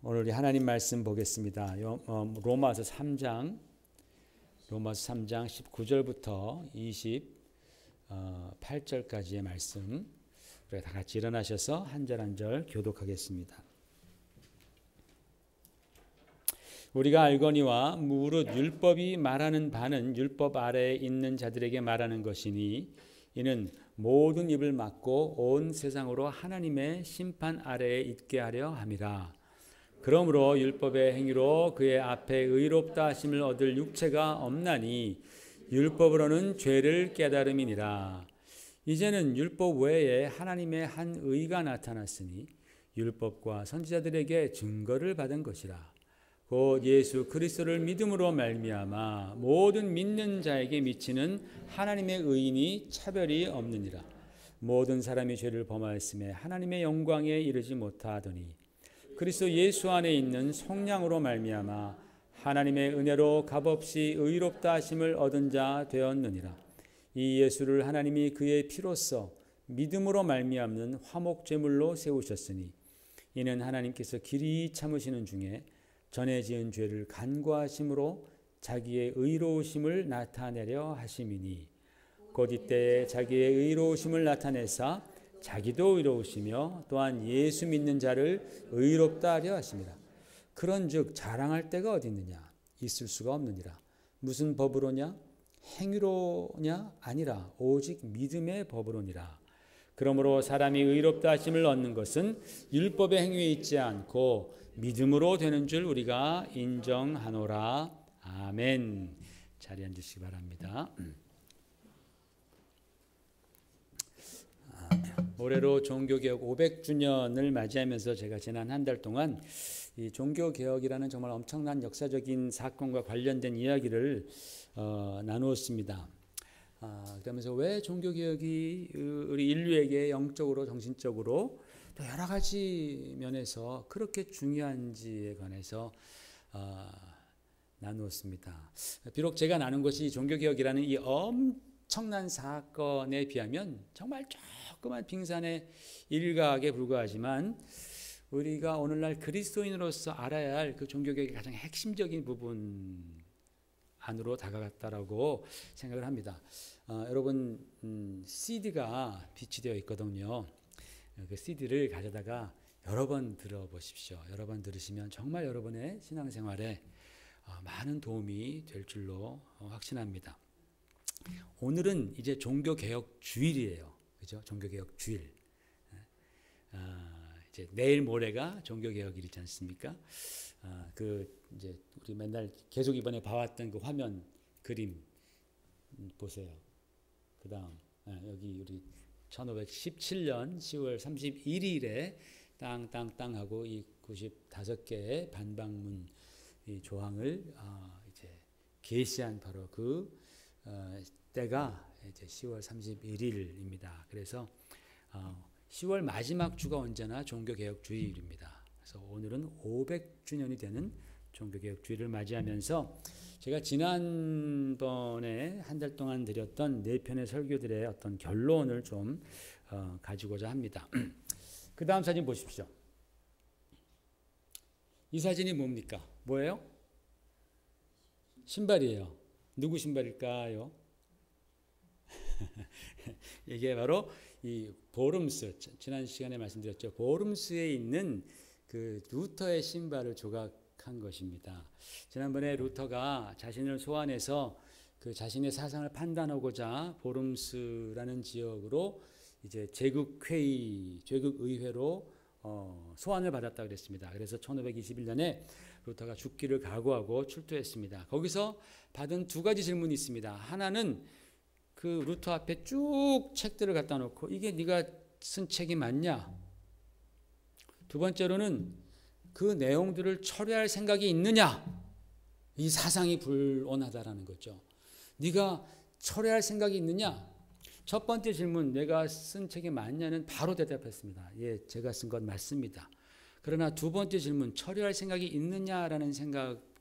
오늘 우리 하나님 말씀 보겠습니다. 로마서 3장 19절부터 28절까지의 말씀, 우리 다 같이 일어나셔서 한 절 한 절 교독하겠습니다. 우리가 알거니와 무릇 율법이 말하는 바는 율법 아래에 있는 자들에게 말하는 것이니 이는 모든 입을 막고 온 세상으로 하나님의 심판 아래에 있게 하려 함이라. 그러므로 율법의 행위로 그의 앞에 의롭다 하심을 얻을 육체가 없나니 율법으로는 죄를 깨달음이니라. 이제는 율법 외에 하나님의 한 의가 나타났으니 율법과 선지자들에게 증거를 받은 것이라. 곧 예수 그리스도를 믿음으로 말미암아 모든 믿는 자에게 미치는 하나님의 의인이 차별이 없느니라. 모든 사람이 죄를 범하였음에 하나님의 영광에 이르지 못하더니 그리스도 예수 안에 있는 성령으로 말미암아 하나님의 은혜로 값없이 의롭다 하심을 얻은 자 되었느니라. 이 예수를 하나님이 그의 피로써 믿음으로 말미암는 화목 제물로 세우셨으니 이는 하나님께서 길이 참으시는 중에 전에 지은 죄를 간과하심으로 자기의 의로우심을 나타내려 하심이니 곧 이때에 자기의 의로우심을 나타내사 자기도 의로우시며 또한 예수 믿는 자를 의롭다 하려 하심이라. 그런즉 자랑할 데가 어디 있느냐? 있을 수가 없느니라. 무슨 법으로냐? 행위로냐? 아니라 오직 믿음의 법으로니라. 그러므로 사람이 의롭다 하심을 얻는 것은 율법의 행위에 있지 않고 믿음으로 되는 줄 우리가 인정하노라. 아멘. 자리에 앉으시기 바랍니다. 올해로 종교개혁 500주년을 맞이하면서 제가 지난 한 달 동안 이 종교개혁이라는 정말 엄청난 역사적인 사건과 관련된 이야기를 나누었습니다. 그러면서 왜 종교개혁이 우리 인류에게 영적으로 정신적으로 또 여러 가지 면에서 그렇게 중요한지에 관해서 나누었습니다. 비록 제가 나눈 것이 종교개혁이라는 이 엄청난 사건에 비하면 정말 조그만 빙산의 일각에 불과하지만 우리가 오늘날 그리스도인으로서 알아야 할 그 종교개혁의 가장 핵심적인 부분 안으로 다가갔다라고 생각을 합니다. 여러분 CD가 비치되어 있거든요. 그 CD를 가져다가 여러 번 들어보십시오. 여러 번 들으시면 정말 여러분의 신앙생활에 많은 도움이 될 줄로 확신합니다. 오늘은 이제 종교개혁 주일이에요. 그죠? 종교개혁 주일. 이제 내일 모레가 종교개혁일이지 않습니까? 이제 우리 맨날 계속 이번에 봐왔던 그 화면 그림 보세요. 그다음 여기 우리 1517년 10월 31일에 땅 하고 이 95개의 반박문 이 조항을 이제 계시한 바로 그 때가 이제 10월 31일입니다. 그래서 10월 마지막 주가 언제나 종교개혁 주일입니다. 그래서 오늘은 500주년이 되는 종교개혁 주일을 맞이하면서 제가 지난번에 한 달 동안 드렸던 4편의 설교들의 어떤 결론을 좀 가지고자 합니다. 그 다음 사진 보십시오. 이 사진이 뭡니까? 뭐예요? 신발이에요. 누구 신발일까요? 이게 바로 이 보름스, 지난 시간에 말씀드렸죠. 보름스에 있는 그 루터의 신발을 조각한 것입니다. 지난번에 루터가 자신을 소환해서 그 자신의 사상을 판단하고자 보름스라는 지역으로 이제 제국의회로 소환을 받았다 그랬습니다. 그래서 1521년에 루터가 죽기를 각오하고 출두했습니다. 거기서 받은 두 가지 질문이 있습니다. 하나는 그 루터 앞에 쭉 책들을 갖다 놓고 이게 네가 쓴 책이 맞냐? 두 번째로는 그 내용들을 철회할 생각이 있느냐? 이 사상이 불온하다라는 거죠. 네가 철회할 생각이 있느냐? 첫 번째 질문, 내가 쓴 책이 맞냐는 바로 대답했습니다. 예, 제가 쓴 건 맞습니다. 그러나 두 번째 질문, 철회할 생각이 있느냐라는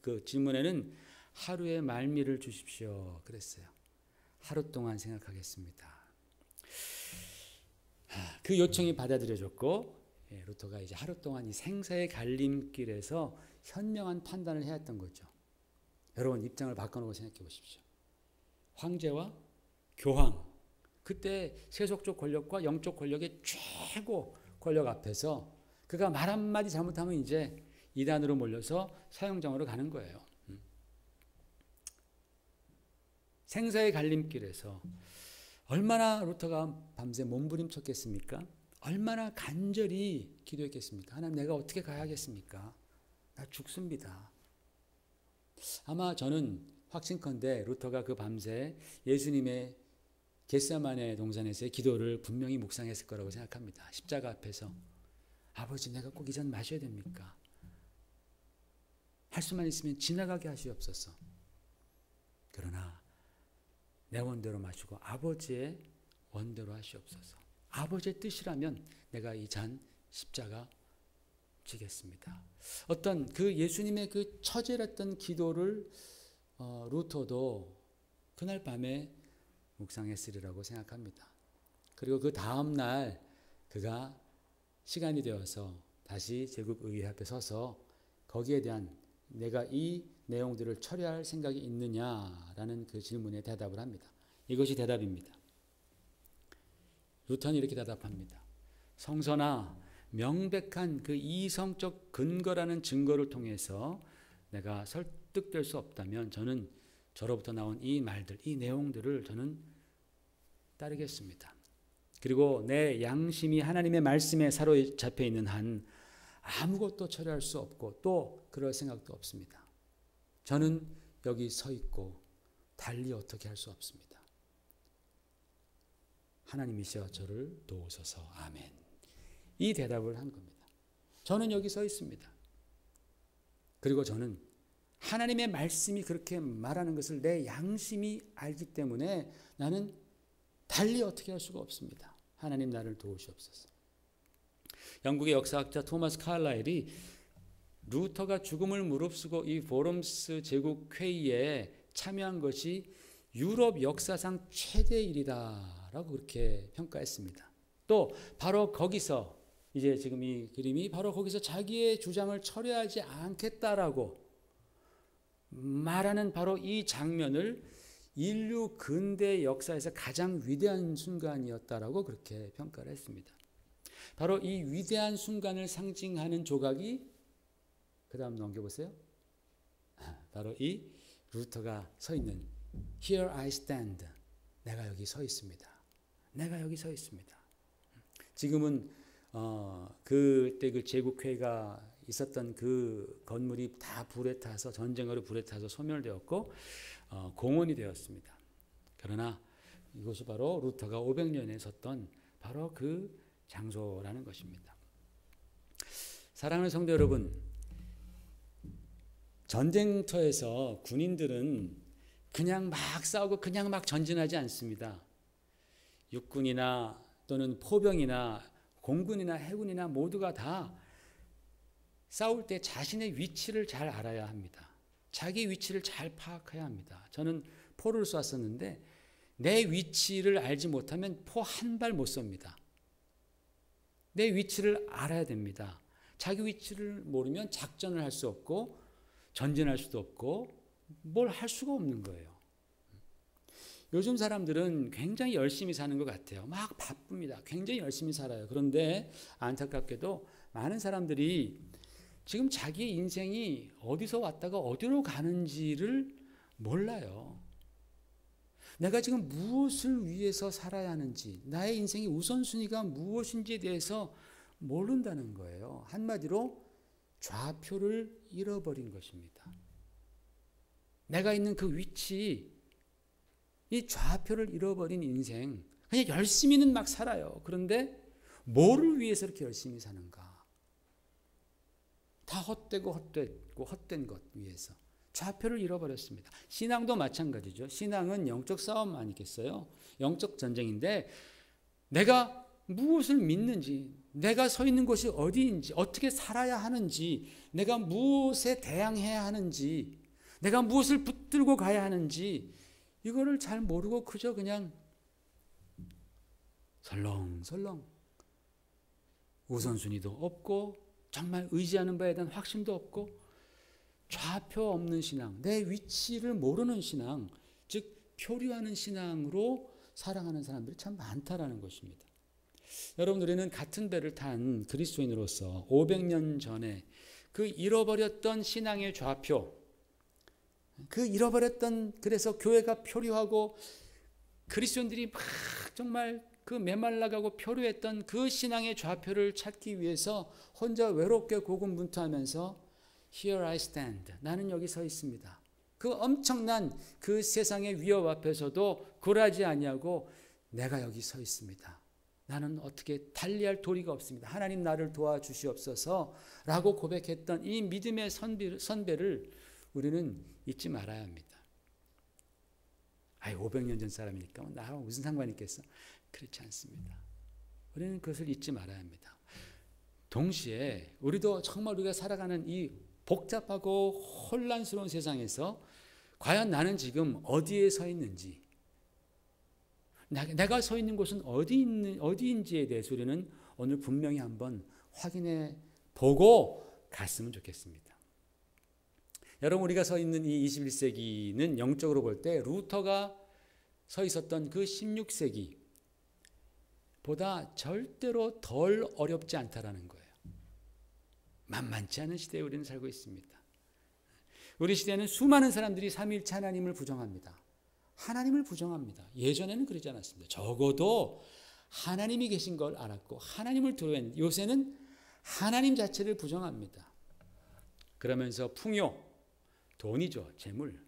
그 질문에는 하루의 말미를 주십시오. 그랬어요. 하루 동안 생각하겠습니다. 그 요청이 받아들여졌고 루터가 이제 하루 동안 이 생사의 갈림길에서 현명한 판단을 해야 했던 거죠. 여러분 입장을 바꿔놓고 생각해 보십시오. 황제와 교황, 그때 세속적 권력과 영적 권력의 최고 권력 앞에서 그가 말 한마디 잘못하면 이제 이단으로 몰려서 사형장으로 가는 거예요. 생사의 갈림길에서 얼마나 루터가 밤새 몸부림쳤겠습니까? 얼마나 간절히 기도했겠습니까? 하나님, 내가 어떻게 가야겠습니까? 나 죽습니다. 아마 저는 확신컨대 루터가 그 밤새 예수님의 겟세마네 동산에서의 기도를 분명히 묵상했을 거라고 생각합니다. 십자가 앞에서 아버지, 내가 꼭 이 잔 마셔야 됩니까? 할 수만 있으면 지나가게 하시옵소서. 그러나 내 원대로 마시고 아버지의 원대로 하시옵소서. 아버지의 뜻이라면 내가 이 잔 십자가 지겠습니다. 어떤 그 예수님의 그 처절했던 기도를 루터도 그날 밤에 묵상했으리라고 생각합니다. 그리고 그 다음 날 그가 시간이 되어서 다시 제국의회 앞에 서서 거기에 대한 내가 이 내용들을 처리할 생각이 있느냐라는 그 질문에 대답을 합니다. 이것이 대답입니다. 루터는 이렇게 대답합니다. 성서나 명백한 그 이성적 근거라는 증거를 통해서 내가 설득될 수 없다면 저는 저로부터 나온 이 말들, 이 내용들을 저는 따르겠습니다. 그리고 내 양심이 하나님의 말씀에 사로잡혀 있는 한 아무것도 처리할 수 없고 또 그럴 생각도 없습니다. 저는 여기 서 있고 달리 어떻게 할 수 없습니다. 하나님이시여 저를 도우소서. 아멘. 이 대답을 한 겁니다. 저는 여기 서 있습니다. 그리고 저는 하나님의 말씀이 그렇게 말하는 것을 내 양심이 알기 때문에 나는 달리 어떻게 할 수가 없습니다. 하나님 나를 도우시옵소서. 영국의 역사학자 토마스 칼라일이 루터가 죽음을 무릅쓰고 이 포럼스 제국 회의에 참여한 것이 유럽 역사상 최대의 일이다라고 그렇게 평가했습니다. 또 바로 거기서 이제 지금 이 그림이 바로 거기서 자기의 주장을 철회하지 않겠다라고 말하는 바로 이 장면을 인류 근대 역사에서 가장 위대한 순간이었다라고 그렇게 평가를 했습니다. 바로 이 위대한 순간을 상징하는 조각이 그 다음 넘겨보세요. 바로 이 루터가 서 있는 Here I stand. 내가 여기 서 있습니다. 내가 여기 서 있습니다. 지금은 그때 그 제국회의가 있었던 그 건물이 다 불에 타서 전쟁으로 불에 타서 소멸되었고 공원이 되었습니다. 그러나 이곳이 바로 루터가 500년에 섰던 바로 그 장소라는 것입니다. 사랑하는 성도 여러분, 전쟁터에서 군인들은 그냥 막 싸우고 그냥 막 전진하지 않습니다. 육군이나 또는 포병이나 공군이나 해군이나 모두가 다 싸울 때 자신의 위치를 잘 알아야 합니다. 자기 위치를 잘 파악해야 합니다. 저는 포를 쐈었는데 내 위치를 알지 못하면 포 한 발 못 쏩니다. 내 위치를 알아야 됩니다. 자기 위치를 모르면 작전을 할 수 없고 전진할 수도 없고 뭘 할 수가 없는 거예요. 요즘 사람들은 굉장히 열심히 사는 것 같아요. 막 바쁩니다. 굉장히 열심히 살아요. 그런데 안타깝게도 많은 사람들이 지금 자기의 인생이 어디서 왔다가 어디로 가는지를 몰라요. 내가 지금 무엇을 위해서 살아야 하는지, 나의 인생의 우선순위가 무엇인지에 대해서 모른다는 거예요. 한마디로 좌표를 잃어버린 것입니다. 내가 있는 그 위치, 이 좌표를 잃어버린 인생, 그냥 열심히는 막 살아요. 그런데 뭐를 위해서 이렇게 열심히 사는가? 다 헛된 것 위해서 좌표를 잃어버렸습니다. 신앙도 마찬가지죠. 신앙은 영적 싸움 아니겠어요? 영적 전쟁인데 내가 무엇을 믿는지, 내가 서 있는 곳이 어디인지, 어떻게 살아야 하는지, 내가 무엇에 대항해야 하는지, 내가 무엇을 붙들고 가야 하는지 이거를 잘 모르고 그저 그냥 설렁설렁 우선순위도 없고 정말 의지하는 바에 대한 확신도 없고 좌표 없는 신앙, 내 위치를 모르는 신앙, 즉 표류하는 신앙으로 살아가는 사람들이 참 많다라는 것입니다. 여러분, 우리는 같은 배를 탄 그리스도인으로서 500년 전에 그 잃어버렸던 신앙의 좌표, 그 잃어버렸던, 그래서 교회가 표류하고 그리스도인들이 막 정말 그 메말라가고 표류했던 그 신앙의 좌표를 찾기 위해서 혼자 외롭게 고군분투하면서 Here I stand. 나는 여기 서 있습니다. 그 엄청난 그 세상의 위협 앞에서도 굴하지 아니하고 내가 여기 서 있습니다. 나는 어떻게 달리할 도리가 없습니다. 하나님 나를 도와주시옵소서 라고 고백했던 이 믿음의 선배를 우리는 잊지 말아야 합니다. 500년 전 사람이니까 나하고 무슨 상관이 있겠어? 그렇지 않습니다. 우리는 그것을 잊지 말아야 합니다. 동시에 우리도 정말 우리가 살아가는 이 복잡하고 혼란스러운 세상에서 과연 나는 지금 어디에 서 있는지, 내가 서 있는 곳은 어디인지에 대해서 우리는 오늘 분명히 한번 확인해 보고 갔으면 좋겠습니다. 여러분, 우리가 서 있는 이 21세기는 영적으로 볼 때 루터가 서 있었던 그 16세기 보다 절대로 덜 어렵지 않다라는 거예요. 만만치 않은 시대에 우리는 살고 있습니다. 우리 시대는 수많은 사람들이 삼위일체 하나님을 부정합니다. 하나님을 부정합니다. 예전에는 그러지 않았습니다. 적어도 하나님이 계신 걸 알았고 하나님을 두려워했는데 요새는 하나님 자체를 부정합니다. 그러면서 풍요, 돈이죠. 재물,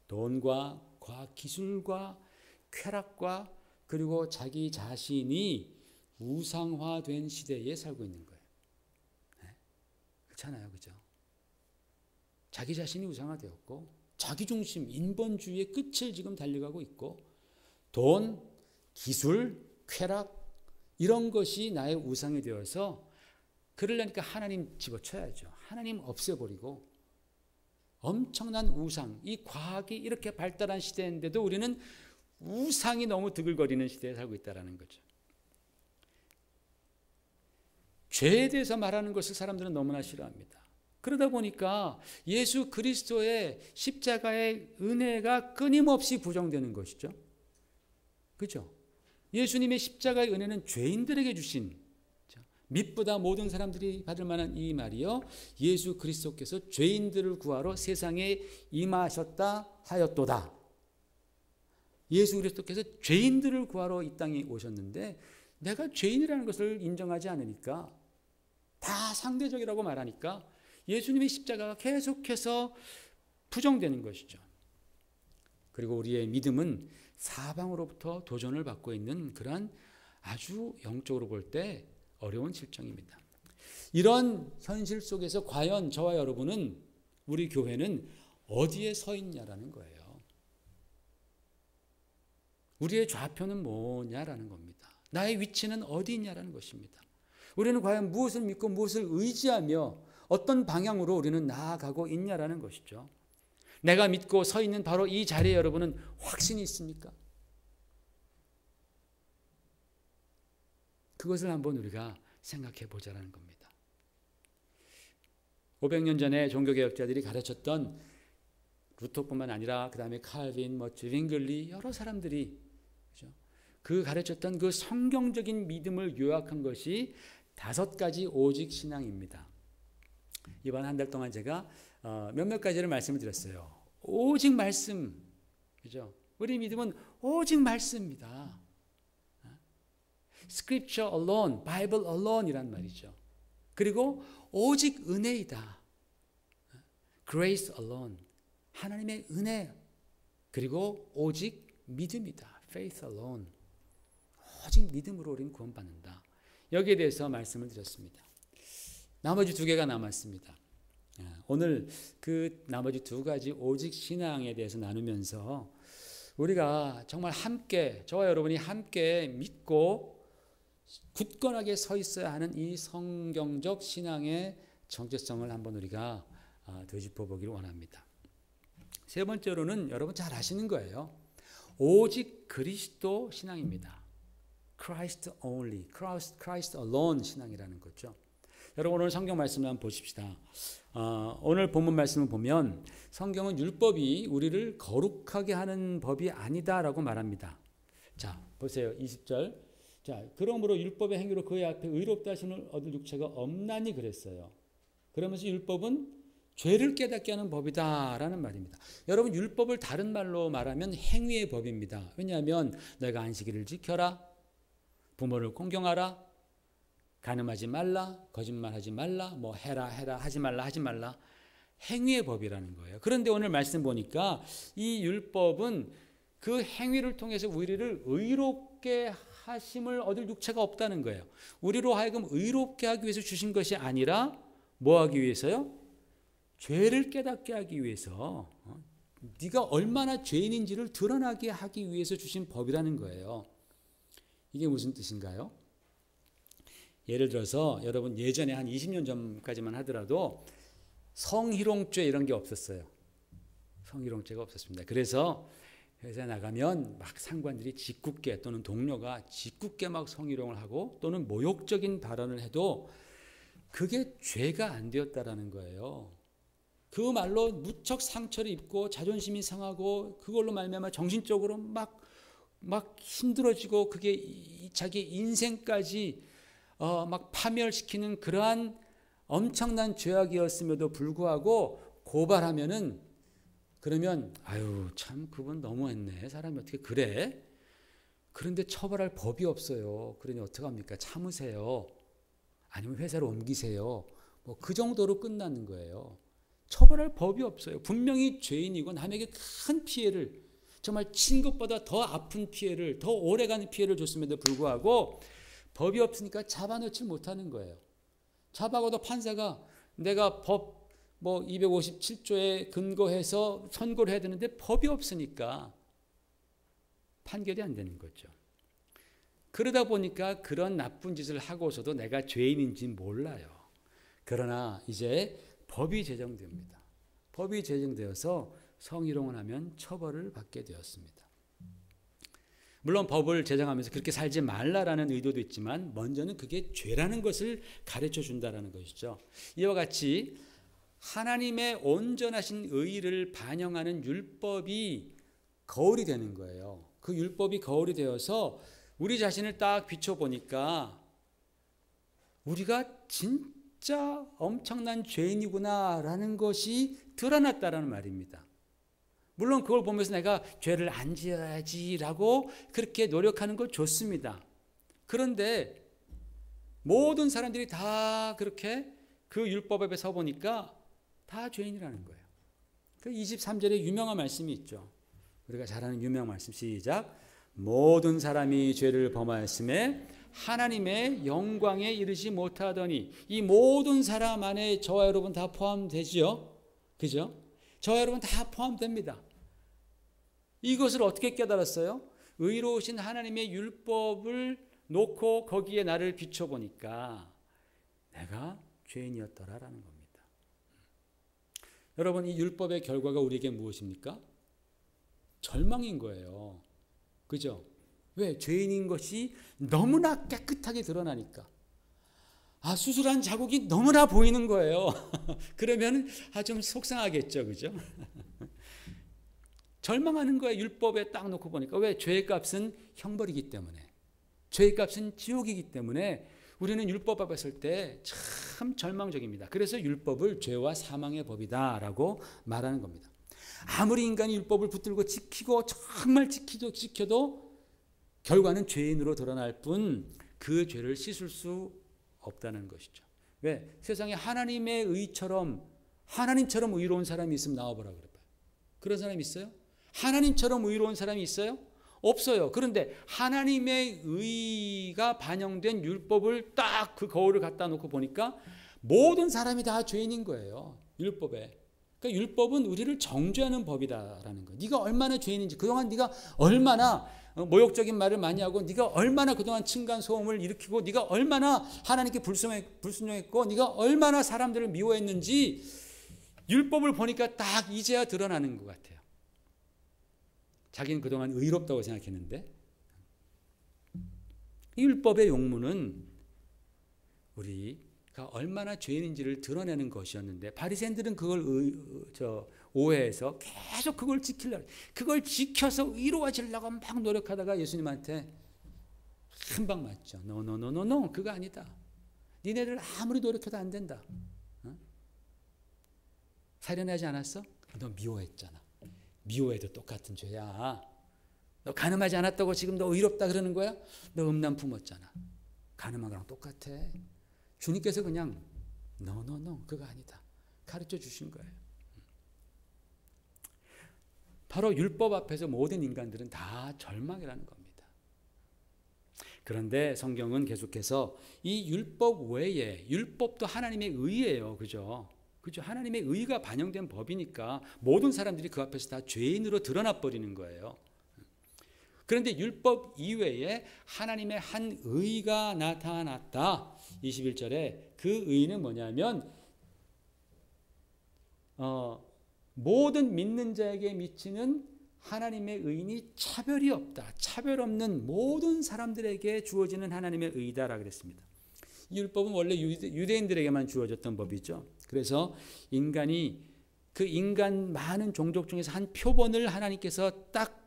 돈과 과학 기술과 쾌락과 그리고 자기 자신이 우상화된 시대에 살고 있는 거예요. 네? 그렇잖아요. 그죠? 자기 자신이 우상화되었고 자기중심, 인본주의의 끝을 지금 달려가고 있고 돈, 기술, 쾌락 이런 것이 나의 우상이 되어서 그러려니까 하나님 집어쳐야죠. 하나님 없애버리고 엄청난 우상, 이 과학이 이렇게 발달한 시대인데도 우리는 우상이 너무 드글거리는 시대에 살고 있다는 거죠. 죄에 대해서 말하는 것을 사람들은 너무나 싫어합니다. 그러다 보니까 예수 그리스도의 십자가의 은혜가 끊임없이 부정되는 것이죠. 그렇죠? 예수님의 십자가의 은혜는 죄인들에게 주신, mit보다 모든 사람들이 받을 만한 이 말이요, 예수 그리스도께서 죄인들을 구하러 세상에 임하셨다 하였도다. 예수 그리스도께서 죄인들을 구하러 이 땅에 오셨는데 내가 죄인이라는 것을 인정하지 않으니까, 다 상대적이라고 말하니까 예수님의 십자가가 계속해서 부정되는 것이죠. 그리고 우리의 믿음은 사방으로부터 도전을 받고 있는 그러한 아주 영적으로 볼 때 어려운 실정입니다. 이런 현실 속에서 과연 저와 여러분은, 우리 교회는 어디에 서 있냐라는 거예요. 우리의 좌표는 뭐냐라는 겁니다. 나의 위치는 어디 있냐라는 것입니다. 우리는 과연 무엇을 믿고 무엇을 의지하며 어떤 방향으로 우리는 나아가고 있냐라는 것이죠. 내가 믿고 서 있는 바로 이 자리에 여러분은 확신이 있습니까? 그것을 한번 우리가 생각해 보자라는 겁니다. 500년 전에 종교개혁자들이 가르쳤던 루터뿐만 아니라 그 다음에 칼빈, 즈윙글리 여러 사람들이 그렇죠? 그 가르쳤던 그 성경적인 믿음을 요약한 것이 5가지 오직 신앙입니다. 이번 한 달 동안 제가 몇몇 가지를 말씀을 드렸어요. 오직 말씀, 그죠? 우리 믿음은 오직 말씀입니다. Scripture alone, Bible alone이란 말이죠. 그리고 오직 은혜이다. Grace alone, 하나님의 은혜. 그리고 오직 믿음이다. Faith alone, 오직 믿음으로 우리는 구원받는다. 여기에 대해서 말씀을 드렸습니다. 나머지 2개가 남았습니다. 오늘 그 나머지 2가지 오직 신앙에 대해서 나누면서 우리가 정말 함께, 저와 여러분이 함께 믿고 굳건하게 서 있어야 하는 이 성경적 신앙의 정체성을 한번 우리가 되짚어 보기를 원합니다. 3번째로는 여러분 잘 아시는 거예요. 오직 그리스도 신앙입니다. Christ only, Christ alone 신앙이라는 거죠. 여러분 오늘 성경 말씀을 한번 보십시다. 오늘 본문 말씀을 보면 성경은 율법이 우리를 거룩하게 하는 법이 아니다라고 말합니다. 자, 보세요. 20절. 자, 그러므로 율법의 행위로 그의 앞에 의롭다 하심을 얻을 육체가 없나니 그랬어요. 그러면서 율법은 죄를 깨닫게 하는 법이다라는 말입니다. 여러분 율법을 다른 말로 말하면 행위의 법입니다. 왜냐하면 내가 안식일을 지켜라, 부모를 공경하라, 간음하지 말라, 거짓말하지 말라, 뭐 해라 하지 말라 행위의 법이라는 거예요. 그런데 오늘 말씀 보니까 이 율법은 그 행위를 통해서 우리를 의롭게 하심을 얻을 육체가 없다는 거예요. 우리로 하여금 의롭게 하기 위해서 주신 것이 아니라 뭐 하기 위해서요? 죄를 깨닫게 하기 위해서, 네가 얼마나 죄인인지를 드러나게 하기 위해서 주신 법이라는 거예요. 이게 무슨 뜻인가요? 예를 들어서 여러분 예전에 한 20년 전까지만 하더라도 성희롱죄 이런 게 없었어요. 성희롱죄가 없었습니다. 그래서 회사에 나가면 막 상관들이 짓궂게 또는 동료가 짓궂게 막 성희롱을 하고 또는 모욕적인 발언을 해도 그게 죄가 안 되었다라는 거예요. 그 말로 무척 상처를 입고 자존심이 상하고 그걸로 말미암아 정신적으로 막 힘들어지고 그게 자기 인생까지 막 파멸시키는 그러한 엄청난 죄악이었음에도 불구하고 고발하면은 그러면 아유 참 그분 너무했네. 사람이 어떻게 그래? 그런데 처벌할 법이 없어요. 그러니 어떡합니까? 참으세요. 아니면 회사로 옮기세요. 뭐 그 정도로 끝나는 거예요. 처벌할 법이 없어요. 분명히 죄인이고 남에게 큰 피해를 정말 친 것보다 더 아픈 피해를 더 오래가는 피해를 줬음에도 불구하고 법이 없으니까 잡아놓지 못하는 거예요. 잡아가도 판사가 내가 법 257조에 근거해서 선고를 해야 되는데 법이 없으니까 판결이 안 되는 거죠. 그러다 보니까 그런 나쁜 짓을 하고서도 내가 죄인인지 몰라요. 그러나 이제 법이 제정됩니다. 법이 제정되어서 성희롱을 하면 처벌을 받게 되었습니다. 물론 법을 제정하면서 그렇게 살지 말라라는 의도도 있지만 먼저는 그게 죄라는 것을 가르쳐 준다라는 것이죠. 이와 같이 하나님의 온전하신 의를 반영하는 율법이 거울이 되는 거예요. 그 율법이 거울이 되어서 우리 자신을 딱 비춰보니까 우리가 진짜 엄청난 죄인이구나라는 것이 드러났다라는 말입니다. 물론 그걸 보면서 내가 죄를 안 지어야지라고 그렇게 노력하는 거 좋습니다. 그런데 모든 사람들이 다 그렇게 그 율법 앞에 서 보니까 다 죄인이라는 거예요. 그 23절에 유명한 말씀이 있죠. 우리가 잘 아는 유명한 말씀 시작. 모든 사람이 죄를 범하였음에 하나님의 영광에 이르지 못하더니 이 모든 사람 안에 저와 여러분 다 포함되지요. 그죠? 저와 여러분 다 포함됩니다. 이것을 어떻게 깨달았어요? 의로우신 하나님의 율법을 놓고 거기에 나를 비춰보니까 내가 죄인이었더라라는 겁니다. 여러분 이 율법의 결과가 우리에게 무엇입니까? 절망인 거예요. 그죠? 왜? 죄인인 것이 너무나 깨끗하게 드러나니까. 수술한 자국이 너무나 보이는 거예요. 그러면 좀 속상하겠죠. 그죠? 절망하는 거예요. 율법에 딱 놓고 보니까. 왜? 죄의 값은 형벌이기 때문에. 죄의 값은 지옥이기 때문에 우리는 율법 앞에 설 때 참 절망적입니다. 그래서 율법을 죄와 사망의 법이다라고 말하는 겁니다. 아무리 인간이 율법을 붙들고 지키고 정말 지켜도 결과는 죄인으로 드러날 뿐 그 죄를 씻을 수 없다는 것이죠. 왜? 세상에 하나님의 의처럼 하나님처럼 의로운 사람이 있으면 나와보라 그래요. 그런 사람이 있어요? 하나님처럼 의로운 사람이 있어요? 없어요. 그런데 하나님의 의가 반영된 율법을 딱 그 거울을 갖다 놓고 보니까 모든 사람이 다 죄인인 거예요. 율법에. 그러니까 율법은 우리를 정죄하는 법이다라는 거예요. 네가 얼마나 죄인인지, 그동안 네가 얼마나 모욕적인 말을 많이 하고, 네가 얼마나 그동안 층간 소음을 일으키고, 네가 얼마나 하나님께 불순종했고, 네가 얼마나 사람들을 미워했는지 율법을 보니까 딱 이제야 드러나는 것 같아요. 자기는 그동안 의롭다고 생각했는데 이 율법의 용무는 우리가 얼마나 죄인인지를 드러내는 것이었는데 바리새인들은 그걸 오해해서 계속 그걸 지키려고, 그걸 지켜서 의로워지려고 막 노력하다가 예수님한테 한 방 맞죠. 노 그거 아니다. 니네들 아무리 노력해도 안 된다. 살인하지 않았어? 너 미워했잖아. 미워해도 똑같은 죄야. 너 가늠하지 않았다고 지금 너 의롭다 그러는 거야? 너 음란 품었잖아. 가늠한 거랑 똑같아. 주님께서 그냥 노 그거 아니다. 가르쳐 주신 거예요. 바로 율법 앞에서 모든 인간들은 다 절망이라는 겁니다. 그런데 성경은 계속해서 이 율법 외에, 율법도 하나님의 의예요. 그죠? 하나님의 의가 반영된 법이니까 모든 사람들이 그 앞에서 다 죄인으로 드러나 버리는 거예요. 그런데 율법 이외에 하나님의 한 의가 나타났다. 21절에 그 의는 뭐냐면 모든 믿는 자에게 미치는 하나님의 의인이 차별이 없다. 차별 없는 모든 사람들에게 주어지는 하나님의 의다라고 그랬습니다. 이 율법은 원래 유대인들에게만 주어졌던 법이죠. 그래서 인간이 그 인간 많은 종족 중에서 한 표본을 하나님께서 딱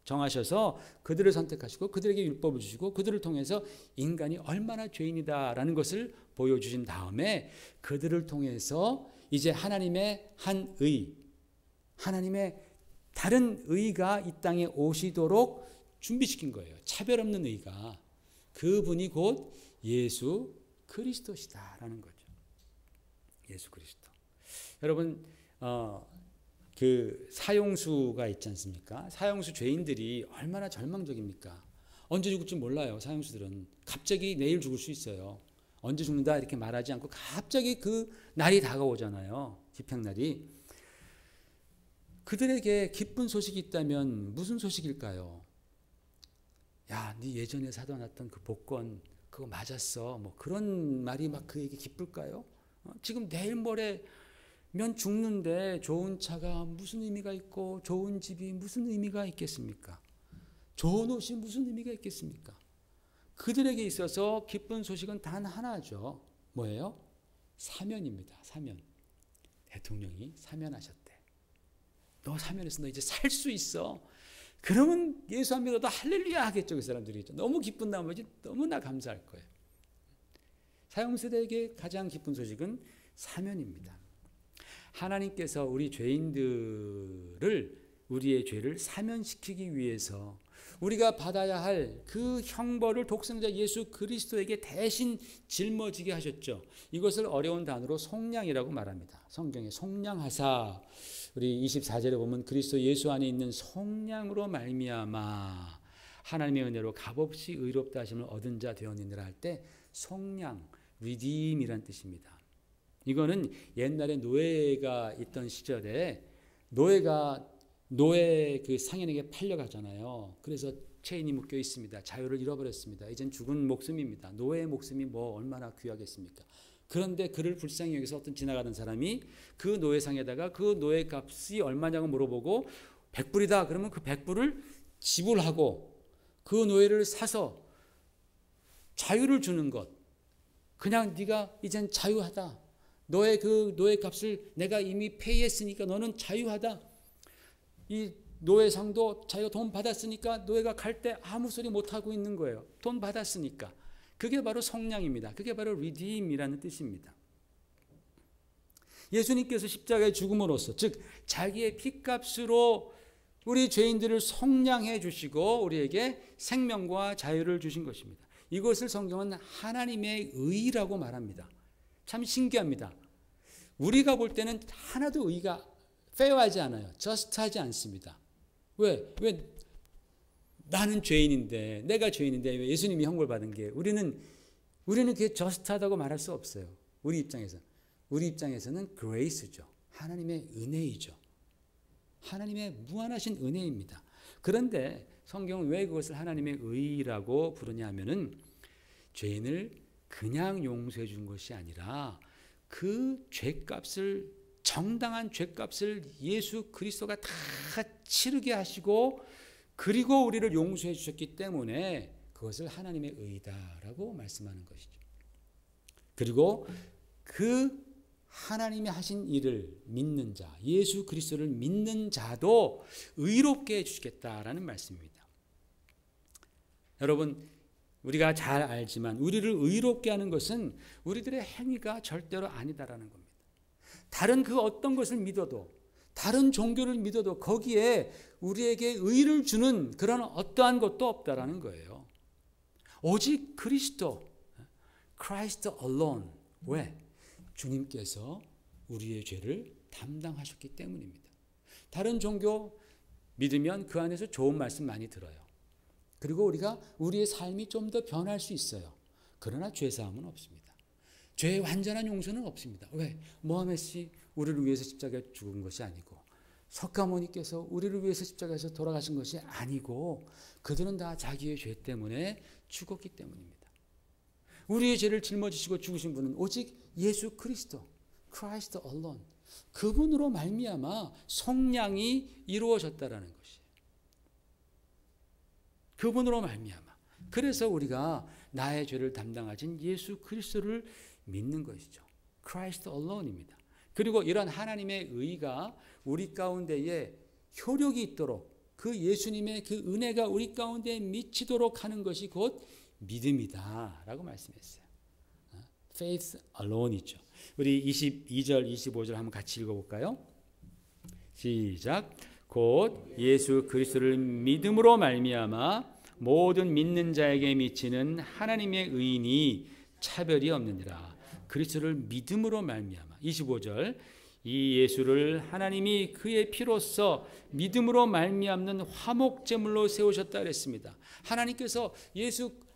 정하셔서 그들을 선택하시고 그들에게 율법을 주시고 그들을 통해서 인간이 얼마나 죄인이다라는 것을 보여주신 다음에 그들을 통해서 이제 하나님의 한 의, 하나님의 다른 의가 이 땅에 오시도록 준비시킨 거예요. 차별 없는 의가. 그분이 곧 예수 그리스도시다라는 거죠. 예수 그리스도. 여러분 그 사형수가 있지 않습니까? 사형수 죄인들이 얼마나 절망적입니까? 언제 죽을지 몰라요. 사형수들은 갑자기 내일 죽을 수 있어요. 언제 죽는다 이렇게 말하지 않고 갑자기 그 날이 다가오잖아요. 집행날이. 그들에게 기쁜 소식이 있다면 무슨 소식일까요? 야, 네 예전에 사다 놨던 그 복권 그거 맞았어. 뭐 그런 말이 막 그에게 기쁠까요? 지금 내일 모레면 죽는데 좋은 차가 무슨 의미가 있고 좋은 집이 무슨 의미가 있겠습니까? 좋은 옷이 무슨 의미가 있겠습니까? 그들에게 있어서 기쁜 소식은 단 하나죠. 뭐예요? 사면입니다. 사면. 대통령이 사면하셨대. 너 사면해서 너 이제 살 수 있어. 그러면 예수 안 믿어도 할렐루야 하겠죠. 그 사람들이. 너무 기쁜 나머지 너무나 감사할 거예요. 사형수들에게 가장 기쁜 소식은 사면입니다. 하나님께서 우리 죄인들을, 우리의 죄를 사면시키기 위해서 우리가 받아야 할 그 형벌을 독생자 예수 그리스도에게 대신 짊어지게 하셨죠. 이것을 어려운 단어로 속량이라고 말합니다. 성경에 속량하사, 우리 24절에 보면 그리스도 예수 안에 있는 속량으로 말미암아 하나님의 은혜로 값없이 의롭다 하심을 얻은 자 되었느니라 할 때 속량, redeem이란 뜻입니다. 이거는 옛날에 노예가 있던 시절에 노예 그 상인에게 팔려가잖아요. 그래서 체인이 묶여 있습니다. 자유를 잃어버렸습니다. 이젠 죽은 목숨입니다. 노예의 목숨이 뭐 얼마나 귀하겠습니까? 그런데 그를 불쌍히 여기서 어떤 지나가던 사람이 그 노예상에다가 그 노예 값이 얼마냐고 물어보고 100불이다. 그러면 그 100불을 지불하고 그 노예를 사서 자유를 주는 것. 그냥 네가 이젠 자유하다. 너의 그 노예 값을 내가 이미 페이했으니까 너는 자유하다. 이 노예상도 자기가 돈 받았으니까 노예가 갈 때 아무 소리 못하고 있는 거예요. 돈 받았으니까. 그게 바로 속량입니다. 그게 바로 redeem이라는 뜻입니다. 예수님께서 십자가의 죽음으로써, 즉 자기의 피값으로 우리 죄인들을 속량해 주시고 우리에게 생명과 자유를 주신 것입니다. 이것을 성경은 하나님의 의라고 말합니다. 참 신기합니다. 우리가 볼 때는 하나도 의가 페어하지 않아요. 저스트하지 않습니다. 왜 나는 죄인인데, 내가 죄인인데 왜 예수님이 형벌받은 게 우리는 그게 저스트하다고 말할 수 없어요. 우리 입장에서는 그레이스죠. 하나님의 은혜이죠. 하나님의 무한하신 은혜입니다. 그런데 성경은 왜 그것을 하나님의 의라고 부르냐 하면은 죄인을 그냥 용서해 준 것이 아니라 그 죄값을, 정당한 죄값을 예수 그리스도가 다 치르게 하시고 그리고 우리를 용서해 주셨기 때문에 그것을 하나님의 의다라고 말씀하는 것이죠. 그리고 그 하나님이 하신 일을 믿는 자, 예수 그리스도를 믿는 자도 의롭게 해주시겠다라는 말씀입니다. 여러분, 우리가 잘 알지만 우리를 의롭게 하는 것은 우리들의 행위가 절대로 아니다라는 겁니다. 다른 그 어떤 것을 믿어도, 다른 종교를 믿어도 거기에 우리에게 의를 주는 그런 어떠한 것도 없다라는 거예요. 오직 그리스도, Christ alone. 왜? 주님께서 우리의 죄를 담당하셨기 때문입니다. 다른 종교 믿으면 그 안에서 좋은 말씀 많이 들어요. 그리고 우리가 우리의 삶이 좀 더 변할 수 있어요. 그러나 죄사함은 없습니다. 죄의 완전한 용서는 없습니다. 왜? 모하메스 우리를 위해서 십자가에 죽은 것이 아니고, 석가모니께서 우리를 위해서 십자가에서 돌아가신 것이 아니고, 그들은 다 자기의 죄 때문에 죽었기 때문입니다. 우리의 죄를 짊어지시고 죽으신 분은 오직 예수 그리스도, Christ alone. 그분으로 말미암아 속량이 이루어졌다라는 것이에요. 그분으로 말미암아. 그래서 우리가 나의 죄를 담당하신 예수 그리스도를 믿는 것이죠. Christ alone입니다. 그리고 이런 하나님의 의가 우리 가운데에 효력이 있도록, 그 예수님의 그 은혜가 우리 가운데에 미치도록 하는 것이 곧 믿음이다 라고 말씀했어요. Faith alone이죠. 우리 22절 25절 한번 같이 읽어볼까요? 시작. 곧 예수 그리스도를 믿음으로 말미암아 모든 믿는 자에게 미치는 하나님의 의인이 차별이 없느니라. 그리스도를 믿음으로 말미암아. 25절. 이 예수를 하나님이 그의 피로써 믿음으로 말미암는 화목제물로 세우셨다 그랬습니다. 하나님께서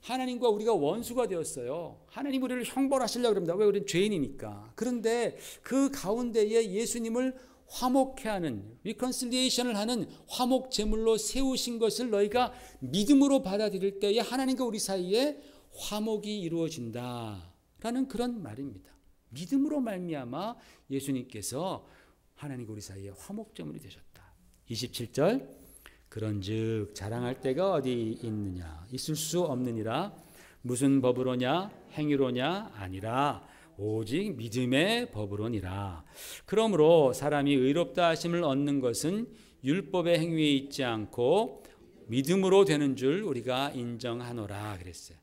하나님과 우리가 원수가 되었어요. 하나님 우리를 형벌하시려고 합니다. 왜? 우리는 죄인이니까. 그런데 그 가운데에 예수님을 화목케 하는, 리컨실리에이션을 하는 화목제물로 세우신 것을 너희가 믿음으로 받아들일 때에 하나님과 우리 사이에 화목이 이루어진다라는 그런 말입니다. 믿음으로 말미암아 예수님께서 하나님과 우리 사이에 화목제물이 되셨다. 27절. 그런즉 자랑할 데가 어디 있느냐? 있을 수 없느니라. 무슨 법으로냐? 행위로냐? 아니라 오직 믿음의 법으로니라. 그러므로 사람이 의롭다 하심을 얻는 것은 율법의 행위에 있지 않고 믿음으로 되는 줄 우리가 인정하노라 그랬어요.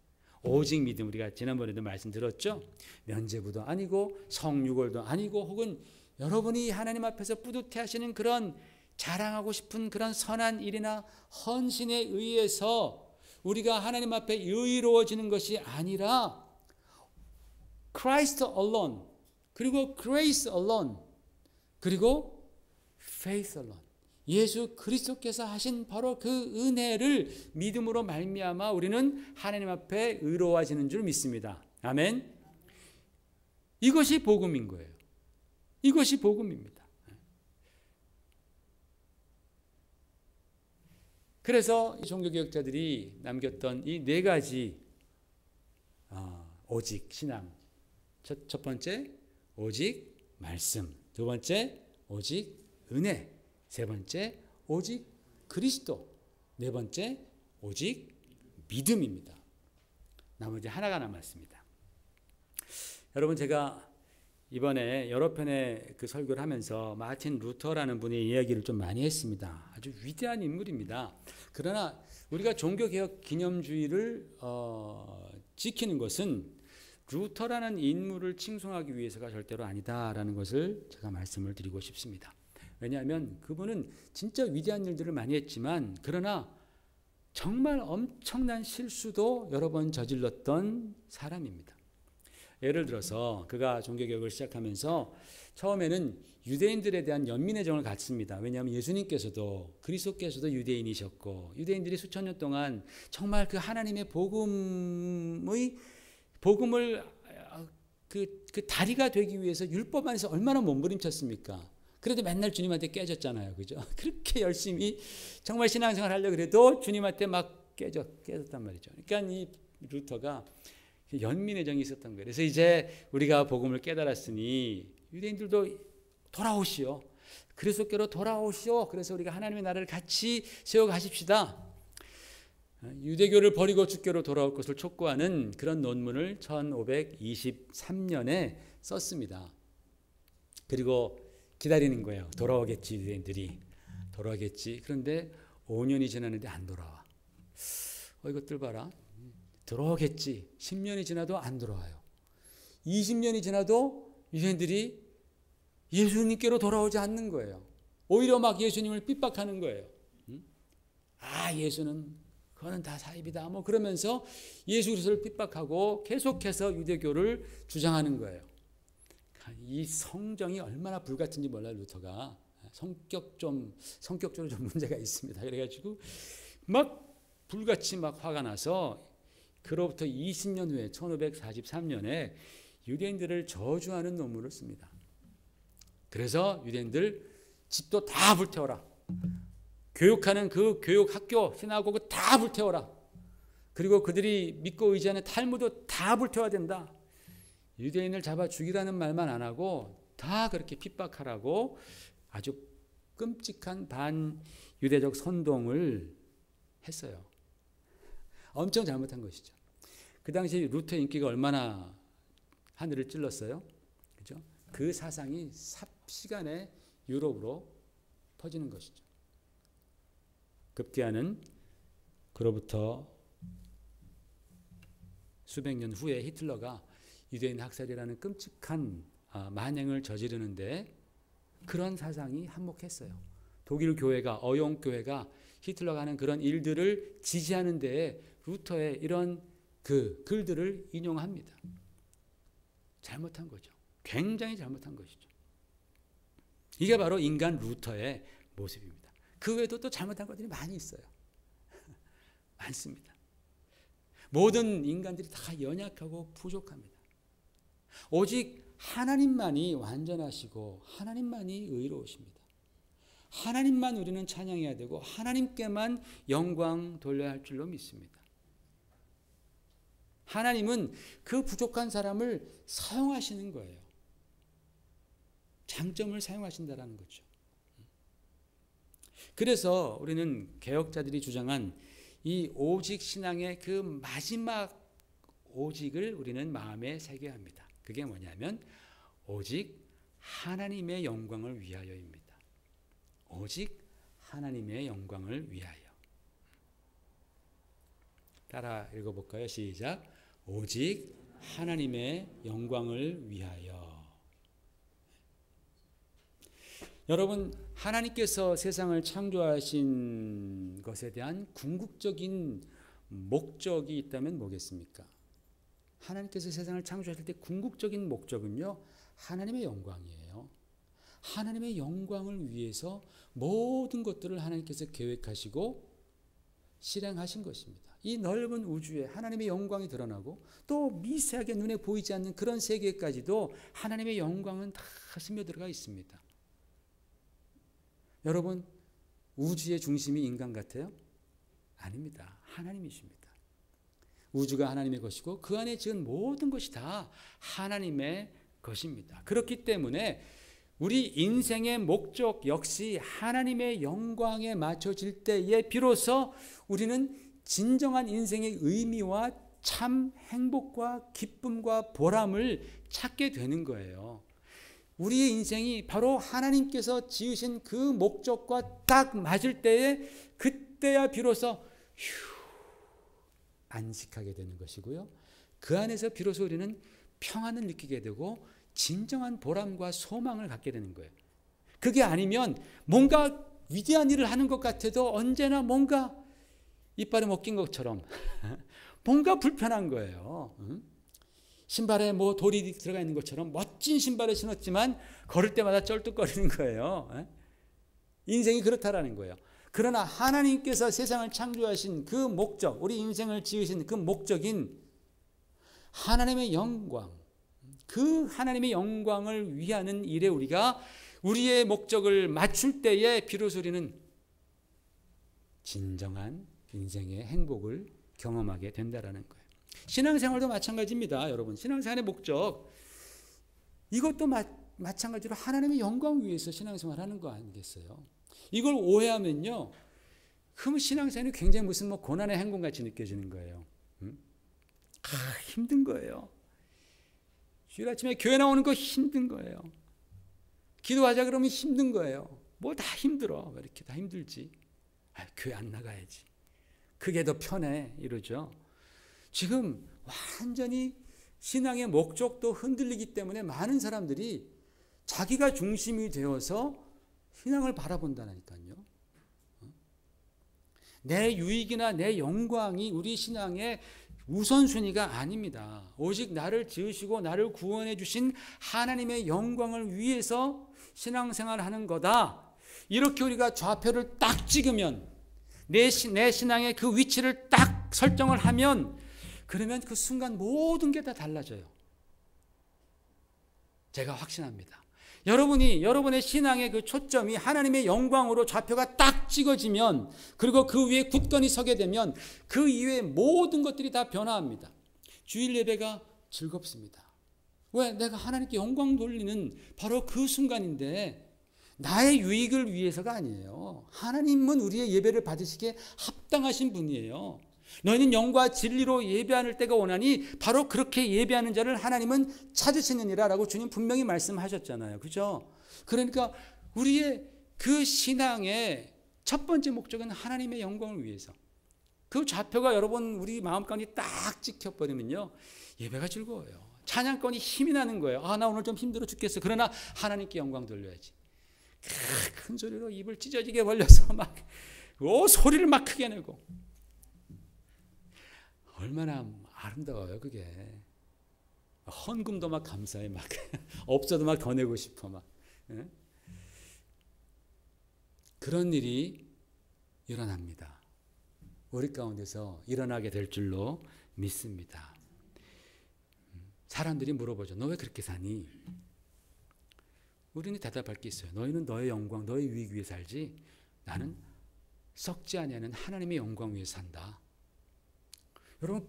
오직 믿음, 우리가 지난번에도 말씀드렸죠. 면죄부도 아니고 성유골도 아니고, 혹은 여러분이 하나님 앞에서 뿌듯해 하시는 그런 자랑하고 싶은 그런 선한 일이나 헌신에 의해서 우리가 하나님 앞에 의로워지는 것이 아니라 Christ alone, 그리고 grace alone, 그리고 faith alone. 예수 그리스도께서 하신 바로 그 은혜를 믿음으로 말미암아 우리는 하나님 앞에 의로워지는 줄 믿습니다. 아멘. 이것이 복음인 거예요. 이것이 복음입니다. 그래서 종교개혁자들이 남겼던 이 네 가지 오직 신앙. 첫 번째 오직 말씀, 두 번째 오직 은혜, 세 번째 오직 그리스도, 네 번째 오직 믿음입니다. 나머지 하나가 남았습니다. 여러분, 제가 이번에 여러 편의 그 설교를 하면서 마틴 루터라는 분의 이야기를 좀 많이 했습니다. 아주 위대한 인물입니다. 그러나 우리가 종교개혁 기념주의를 지키는 것은 루터라는 인물을 칭송하기 위해서가 절대로 아니다라는 것을 제가 말씀을 드리고 싶습니다. 왜냐하면 그분은 진짜 위대한 일들을 많이 했지만, 그러나 정말 엄청난 실수도 여러 번 저질렀던 사람입니다. 예를 들어서 그가 종교개혁을 시작하면서 처음에는 유대인들에 대한 연민의 정을 갖습니다. 왜냐하면 예수님께서도 그리스도께서도 유대인이셨고, 유대인들이 수천 년 동안 정말 그 하나님의 복음을 그 다리가 되기 위해서 율법 안에서 얼마나 몸부림쳤습니까? 그래도 맨날 주님한테 깨졌잖아요. 그죠? 그렇게 열심히 정말 신앙생활 하려고 그래도 주님한테 막 깨졌단 말이죠. 그러니까 이 루터가 연민의 정이 있었던 거예요. 그래서 이제 우리가 복음을 깨달았으니 유대인들도 돌아오시오. 그리스도께로 돌아오시오. 그래서 우리가 하나님의 나라를 같이 세워가십시다. 유대교를 버리고 주교로 돌아올 것을 촉구하는 그런 논문을 1523년에 썼습니다. 그리고 기다리는 거예요. 돌아오겠지, 유대인들이. 돌아오겠지. 그런데 5년이 지났는데 안 돌아와. 이것들 봐라. 돌아오겠지. 10년이 지나도 안 돌아와요. 20년이 지나도 유대인들이 예수님께로 돌아오지 않는 거예요. 오히려 막 예수님을 핍박하는 거예요. 예수는 그거는 다 사입이다. 뭐 그러면서 예수 그리스도를 핍박하고 계속해서 유대교를 주장하는 거예요. 이 성정이 얼마나 불같은지 몰라요. 루터가 성격적으로 좀 문제가 있습니다. 그래가지고 막 불같이 막 화가 나서 그로부터 20년 후에 1543년에 유대인들을 저주하는 논문을 씁니다. 그래서 유대인들 집도 다 불태워라. 교육하는 그 교육학교, 시나고그 다 불태워라. 그리고 그들이 믿고 의지하는 탈무드 다 불태워야 된다. 유대인을 잡아 죽이라는 말만 안 하고 다 그렇게 핍박하라고 아주 끔찍한 반유대적 선동을 했어요. 엄청 잘못한 것이죠. 그 당시 루터의 인기가 얼마나 하늘을 찔렀어요. 그죠? 그 사상이 삽시간에 유럽으로 퍼지는 것이죠. 급기야는 그로부터 수백 년 후에 히틀러가 유대인 학살이라는 끔찍한 만행을 저지르는데 그런 사상이 한몫했어요. 독일 교회가, 어용 교회가 히틀러가 하는 그런 일들을 지지하는 데에 루터의 이런 그 글들을 인용합니다. 잘못한 거죠. 굉장히 잘못한 것이죠. 이게 바로 인간 루터의 모습입니다. 그 외에도 또 잘못한 것들이 많이 있어요. 많습니다. 모든 인간들이 다 연약하고 부족합니다. 오직 하나님만이 완전하시고 하나님만이 의로우십니다. 하나님만 우리는 찬양해야 되고 하나님께만 영광 돌려야 할 줄로 믿습니다. 하나님은 그 부족한 사람을 사용하시는 거예요. 장점을 사용하신다라는 거죠. 그래서 우리는 개혁자들이 주장한 이 오직 신앙의 그 마지막 오직을 우리는 마음에 새겨야 합니다. 그게 뭐냐면 오직 하나님의 영광을 위하여입니다. 오직 하나님의 영광을 위하여. 따라 읽어볼까요? 시작. 오직 하나님의 영광을 위하여. 여러분, 하나님께서 세상을 창조하신 것에 대한 궁극적인 목적이 있다면 뭐겠습니까? 하나님께서 세상을 창조하실 때 궁극적인 목적은요, 하나님의 영광이에요. 하나님의 영광을 위해서 모든 것들을 하나님께서 계획하시고 실행하신 것입니다. 이 넓은 우주에 하나님의 영광이 드러나고 또 미세하게 눈에 보이지 않는 그런 세계까지도 하나님의 영광은 다 스며들어가 있습니다. 여러분, 우주의 중심이 인간 같아요? 아닙니다. 하나님이십니다. 우주가 하나님의 것이고 그 안에 지은 모든 것이 다 하나님의 것입니다. 그렇기 때문에 우리 인생의 목적 역시 하나님의 영광에 맞춰질 때에 비로소 우리는 진정한 인생의 의미와 참 행복과 기쁨과 보람을 찾게 되는 거예요. 우리의 인생이 바로 하나님께서 지으신 그 목적과 딱 맞을 때에 그때야 비로소 안식하게 되는 것이고요. 그 안에서 비로소 우리는 평안을 느끼게 되고 진정한 보람과 소망을 갖게 되는 거예요. 그게 아니면 뭔가 위대한 일을 하는 것 같아도 언제나 뭔가 이빨에 먹힌 것처럼 뭔가 불편한 거예요. 신발에 뭐 돌이 들어가 있는 것처럼 멋진 신발을 신었지만 걸을 때마다 쩔뚝거리는 거예요. 인생이 그렇다라는 거예요. 그러나 하나님께서 세상을 창조하신 그 목적, 우리 인생을 지으신 그 목적인 하나님의 영광, 그 하나님의 영광을 위하는 일에 우리가 우리의 목적을 맞출 때에 비로소 우리는 진정한 인생의 행복을 경험하게 된다라는 거예요. 신앙생활도 마찬가지입니다. 여러분, 신앙생활의 목적, 이것도 마찬가지로 하나님의 영광 위해서 신앙생활하는 거 아니겠어요? 이걸 오해하면요, 그러면 신앙생활이 굉장히 무슨 뭐 고난의 행군같이 느껴지는 거예요. 힘든 거예요. 주일 아침에 교회 나오는 거 힘든 거예요. 기도하자 그러면 힘든 거예요. 뭐 다 힘들어. 왜 이렇게 다 힘들지? 교회 안 나가야지. 그게 더 편해. 이러죠. 지금 완전히 신앙의 목적도 흔들리기 때문에 많은 사람들이 자기가 중심이 되어서 신앙을 바라본다니까요. 내 유익이나 내 영광이 우리 신앙의 우선순위가 아닙니다. 오직 나를 지으시고 나를 구원해 주신 하나님의 영광을 위해서 신앙생활을 하는 거다. 이렇게 우리가 좌표를 딱 찍으면, 내 신앙의 그 위치를 딱 설정을 하면, 그러면 그 순간 모든 게 다 달라져요. 제가 확신합니다. 여러분의 신앙의 그 초점이 하나님의 영광으로 좌표가 딱 찍어지면, 그리고 그 위에 굳건히 서게 되면 그 이외의 모든 것들이 다 변화합니다. 주일 예배가 즐겁습니다. 왜? 내가 하나님께 영광 돌리는 바로 그 순간인데, 나의 유익을 위해서가 아니에요. 하나님은 우리의 예배를 받으시기에 합당하신 분이에요. 너희는 영과 진리로 예배하는 때가 오나니 바로 그렇게 예배하는 자를 하나님은 찾으시느니라 라고 주님 분명히 말씀하셨잖아요. 그죠? 그러니까 우리의 그 신앙의 첫 번째 목적은 하나님의 영광을 위해서. 그 좌표가 여러분 우리 마음 가운데 딱 찍혀버리면요, 예배가 즐거워요. 찬양권이 힘이 나는 거예요. 나 오늘 좀 힘들어 죽겠어. 그러나 하나님께 영광 돌려야지. 큰 소리로 입을 찢어지게 벌려서 막 소리를 막 크게 내고. 얼마나 아름다워요, 그게. 헌금도 막 감사해, 막. 없어도 막 더 내고 싶어, 막. 그런 일이 일어납니다. 우리 가운데서 일어나게 될 줄로 믿습니다. 사람들이 물어보죠. 너 왜 그렇게 사니? 우리는 대답할 게 있어요. 너희는 너의 영광, 너의 유익 위해 살지. 나는 썩지 아니하는 하나님의 영광 위해 산다. 여러분,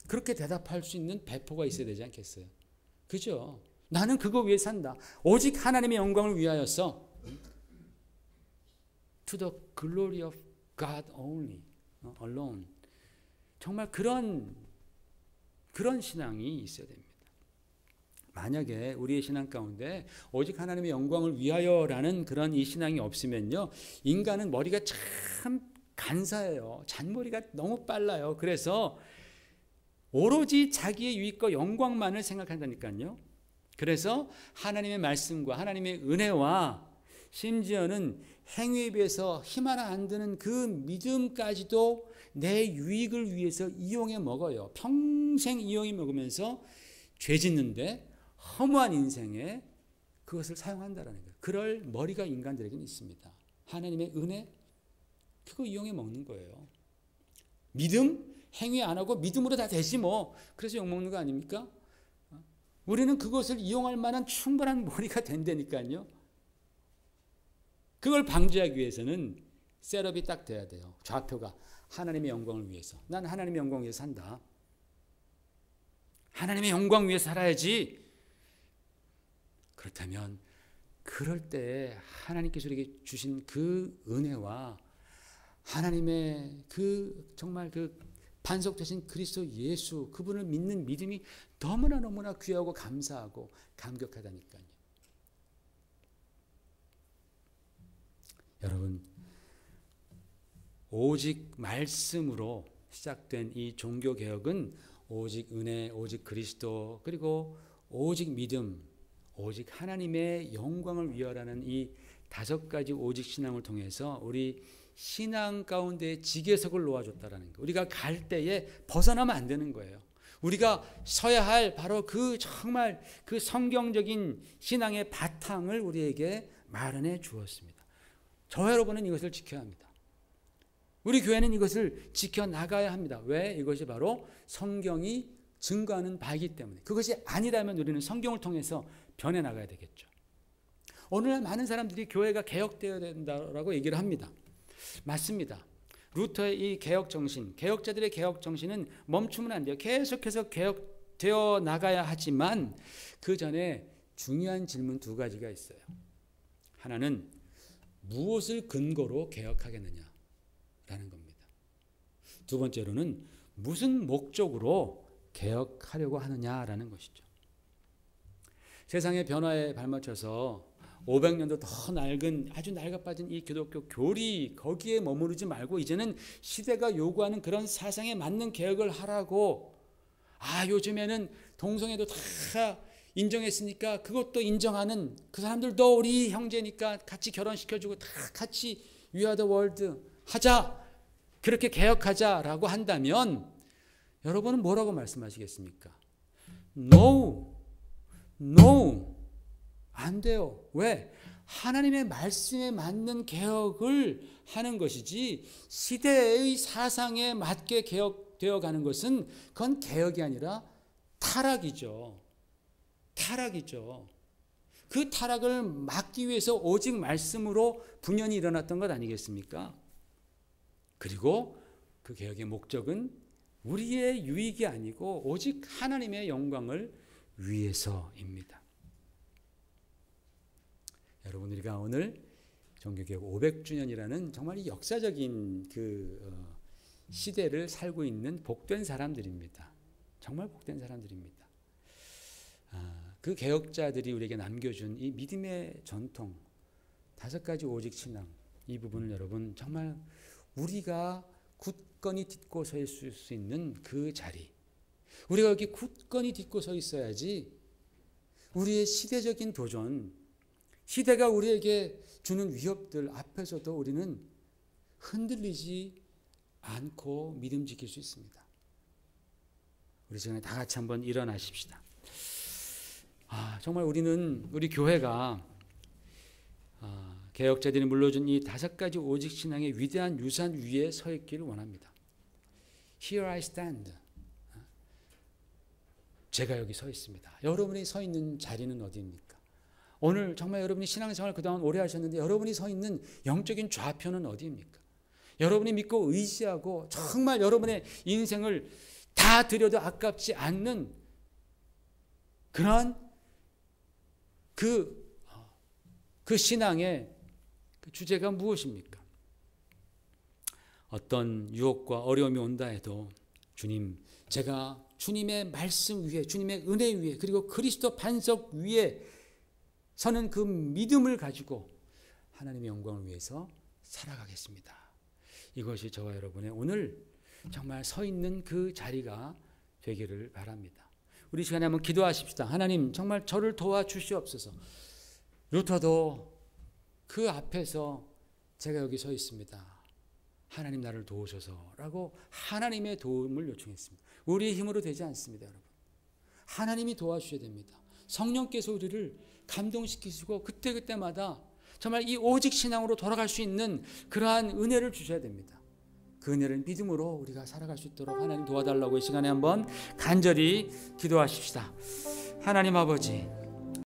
그렇게 대답할 수 있는 배포가 있어야 되지 않겠어요? 그죠? 나는 그거 위해 산다. 오직 하나님의 영광을 위하여서. To the glory of God only, alone. 정말 그런 신앙이 있어야 됩니다. 만약에 우리의 신앙 가운데 오직 하나님의 영광을 위하여라는 그런 이 신앙이 없으면요, 인간은 머리가 참 간사해요. 잔머리가 너무 빨라요. 그래서 오로지 자기의 유익과 영광만을 생각한다니까요. 그래서 하나님의 말씀과 하나님의 은혜와 심지어는 행위에 비해서 힘 하나 안 드는 그 믿음까지도 내 유익을 위해서 이용해 먹어요. 평생 이용해 먹으면서 죄 짓는데 허무한 인생에 그것을 사용한다는 거예요. 그럴 머리가 인간들에게는 있습니다. 하나님의 은혜, 그거 이용해 먹는 거예요. 믿음, 행위 안 하고 믿음으로 다 되지 뭐. 그래서 욕먹는 거 아닙니까? 우리는 그것을 이용할 만한 충분한 머리가 된다니까요. 그걸 방지하기 위해서는 셋업이 딱 돼야 돼요. 좌표가 하나님의 영광을 위해서. 난 하나님의 영광을 위해서 산다. 하나님의 영광 위해서 살아야지. 그렇다면 그럴 때 하나님께서 우리에게 주신 그 은혜와 하나님의 그 정말 그 반석되신 그리스도 예수, 그분을 믿는 믿음이 너무나 귀하고 감사하고 감격하다니까요. 여러분, 오직 말씀으로 시작된 이 종교개혁은 오직 은혜, 오직 그리스도, 그리고 오직 믿음, 오직 하나님의 영광을 위하라는 이 5가지 오직 신앙을 통해서 우리 신앙 가운데 지계석을 놓아줬다라는 거. 우리가 갈 때에 벗어나면 안 되는 거예요. 우리가 서야 할 바로 그 정말 그 성경적인 신앙의 바탕을 우리에게 마련해 주었습니다. 저와 여러분은 이것을 지켜야 합니다. 우리 교회는 이것을 지켜나가야 합니다. 왜? 이것이 바로 성경이 증거하는 바이기 때문에. 그것이 아니라면 우리는 성경을 통해서 변해나가야 되겠죠. 오늘날 많은 사람들이 교회가 개혁되어야 된다라고 얘기를 합니다. 맞습니다. 루터의 이 개혁 정신, 개혁자들의 개혁 정신은 멈추면 안 돼요. 계속해서 개혁되어 나가야 하지만 그 전에 중요한 질문 2가지가 있어요. 하나는 무엇을 근거로 개혁하겠느냐 겁니다. 두 번째로는 무슨 목적으로 개혁하려고 하느냐라는 것이죠. 세상의 변화에 발맞춰서 500년도 더 낡은 아주 낡아빠진 이 기독교 교리 거기에 머무르지 말고 이제는 시대가 요구하는 그런 사상에 맞는 개혁을 하라고. 요즘에는 동성애도 다 인정했으니까 그것도 인정하는 그 사람들도 우리 형제니까 같이 결혼시켜주고 다 같이 We are the world 하자. 그렇게 개혁하자라고 한다면 여러분은 뭐라고 말씀하시겠습니까? No. 안 돼요. 왜? 하나님의 말씀에 맞는 개혁을 하는 것이지 시대의 사상에 맞게 개혁되어 가는 것은 그건 개혁이 아니라 타락이죠. 그 타락을 막기 위해서 오직 말씀으로 분연이 일어났던 것 아니겠습니까? 그리고 그 개혁의 목적은 우리의 유익이 아니고 오직 하나님의 영광을 위해서입니다. 여러분, 우리가 오늘 종교개혁 500주년이라는 정말 역사적인 그 시대를 살고 있는 복된 사람들입니다. 정말 복된 사람들입니다. 그 개혁자들이 우리에게 남겨준 이 믿음의 전통, 5가지 오직 신앙, 이 부분을 여러분 정말 우리가 굳건히 딛고 서 있을 수 있는 그 자리, 우리가 여기 굳건히 딛고 서 있어야지 우리의 시대적인 도전, 시대가 우리에게 주는 위협들 앞에서도 우리는 흔들리지 않고 믿음 지킬 수 있습니다. 우리 시간에 다 같이 한번 일어나십시다. 정말 우리 교회가 개혁자들이 물려준 이 5가지 오직 신앙의 위대한 유산 위에 서 있기를 원합니다. Here I stand. 제가 여기 서 있습니다. 여러분이 서 있는 자리는 어디입니까? 오늘 정말 여러분이 신앙생활 그동안 오래 하셨는데 여러분이 서 있는 영적인 좌표는 어디입니까? 여러분이 믿고 의지하고 정말 여러분의 인생을 다 드려도 아깝지 않는 그런 그 신앙의 그 주제가 무엇입니까? 어떤 유혹과 어려움이 온다 해도 주님, 제가 주님의 말씀 위에, 주님의 은혜 위에, 그리고 그리스도 반석 위에 서는 그 믿음을 가지고 하나님의 영광을 위해서 살아가겠습니다. 이것이 저와 여러분의 오늘 정말 서 있는 그 자리가 되기를 바랍니다. 우리 시간에 한번 기도하십시다. 하나님, 정말 저를 도와주시옵소서. 루터도 그 앞에서 제가 여기 서 있습니다. 하나님 나를 도우소서라고 하나님의 도움을 요청했습니다. 우리의 힘으로 되지 않습니다, 여러분. 하나님이 도와주셔야 됩니다. 성령께서 우리를 감동시키시고 그때그때마다 정말 이 오직 신앙으로 돌아갈 수 있는 그러한 은혜를 주셔야 됩니다. 그 은혜를 믿음으로 우리가 살아갈 수 있도록 하나님 도와달라고 이 시간에 한번 간절히 기도하십시다. 하나님 아버지,